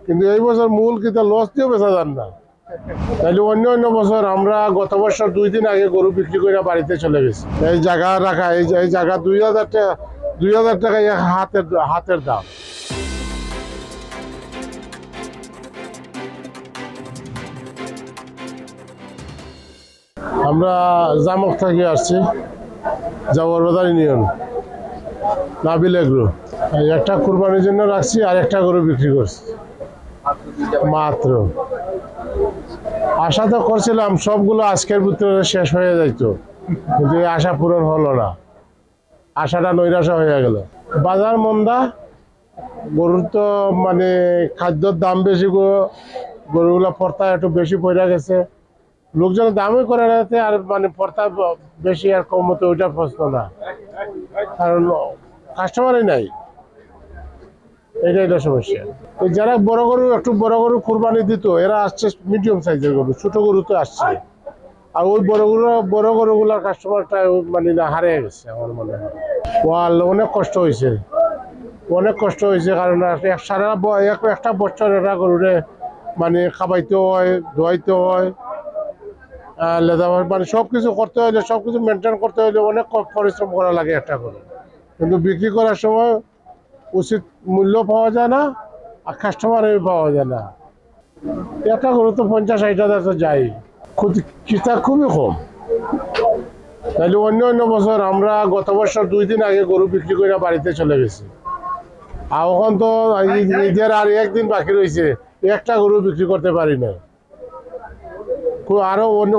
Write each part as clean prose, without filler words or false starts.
কিন্তু এই বছর মূল কিতা লস দিয়েও বেচা যান না। তাইলে অন্য অন্য বছর আমরা গত বছর 2 দিন আগে গরু বিক্রি করে বাড়িতে চলে গেছি। এই জায়গা রাখা, এই জায়গা 2000 টাকা, 2000 টাকা হাতের দাম। আমরা জামক থেকে আসছি, জাবরবাজার ইউনিয়ন, নাবিল এগ্রো। একটা কুরবানির জন্য রাখছি আর একটা গরু বিক্রি করছি মাত্র। আশা তো করছিলাম সবগুলো আজকের ভিতরে শেষ হয়ে যাইতো, কিন্তু এই আশা পূরণ হলো না। আশাটা নৈরাশা হয়ে গেল। বাজার মন্দা, গরুর তো মানে খাদ্যর দাম বেশি, গরুগুলো পর্তা একটু বেশি পড়ে গেছে। লোকজন দামই করে রাখতে, আর মানে পর্তা বেশি আর কম মতো ওইটা প্রশ্ন না, কারণ কাস্টমারই নাই। এটা সমস্যা। তো যারা বড় গরু, একটু বড় গরু কুরবানি দিত, এরা আসছে মিডিয়াম সাইজের গরু, ছোট গরু তো আসছে। আর ওই বড় গরুগুলার কাস্টমারটা মানে হারিয়ে গেছে আমার মনে হয়। অনেক কষ্ট হয়েছে, অনেক কষ্ট হয়েছে, কারণ একটা বছর একটা গরুরে মানে খাবাইতে হয়, ধোয়াইতে হয়, মানে সবকিছু করতে হলে, সবকিছু মেনটেন করতে হলে অনেক পরিশ্রম করা লাগে একটা গরু। কিন্তু বিক্রি করার সময় উচিত মূল্য পাওয়া যায় না, আর কাস্টমারের পাওয়া যায় না। একটা গরু তো 50-60 হাজার তো যাই, ক্রেতা খুবই কম। তাইলে অন্য অন্য বছর আমরা গত বছর 2 দিন আগে গরু বিক্রি করে বাড়িতে চলে গেছি। আর এখন তো ঈদের আর একদিন বাকি রয়েছে, একটা গরু বিক্রি করতে পারি না। আরো অন্য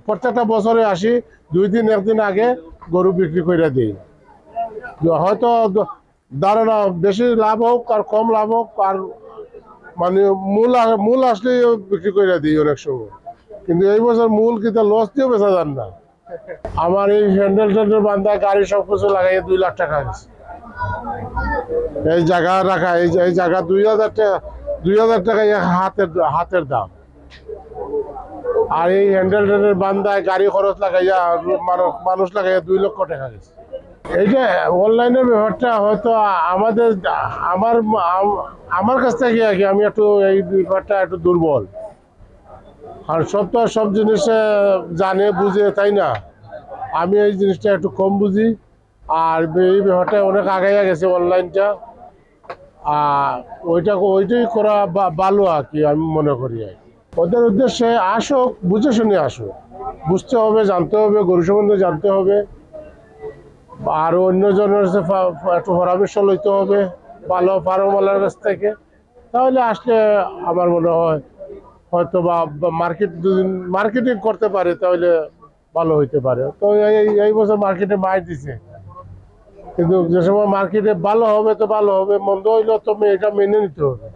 প্রত্যেকটা বছরে আসি 2 দিন 1 দিন আগে গরু বিক্রি করে দিই। হয়তো ধারণা বেশি লাভ হোক আর কম লাভ হোক, আর মানে মূল আসলে বিক্রি করে দিই অনেক সময়। কিন্তু এই বছর মূল কিতা লস দিয়েও বেচা যান না। আমার এই হ্যান্ডেল বান্ধা গাড়ি সবকিছু লাগাই 2 লাখ টাকা গেছে। এই জায়গা রাখা, এই জায়গা 2000 টাকা হাতের দাম। আর এই হ্যান্ডেল বান্ধায় গাড়ি খরচ লাগাইয়া, মানুষ লাগাইয়া 2 লক্ষ টাকা গেছে। এইটা অনলাইনের ব্যাপারটা হয়তো আমার কাছ থেকে আর কি, আমি একটু এই ব্যাপারটা একটু দুর্বল। আর সব জিনিসে জানে বুঝে, তাই না? আমি এই জিনিসটা একটু কম বুঝি, আর এই ব্যাপারটা অনেক আগাইয়া গেছে অনলাইনটা। আর ওইটাই করা ভালো আর কি, আমি মনে করি। ওদের উদ্দেশ্যে আসুক, বুঝে শুনে আসুক, বুঝতে হবে, জানতে হবে, গরু সম্বন্ধে জানতে হবে, আর অন্যজনের একটু পরামর্শ লইতে হবে ভালো ফার্মওয়ালার কাছ থেকে। তাহলে আসলে আমার মনে হয় হয়তো বা মার্কেটিং করতে পারে, তাহলে ভালো হইতে পারে। তো এই বছর মার্কেটে মার দিছে, কিন্তু যে সময় মার্কেটে ভালো হবে তো ভালো হবে, মন্দ হইলেও তো এটা মেনে নিতে হবে।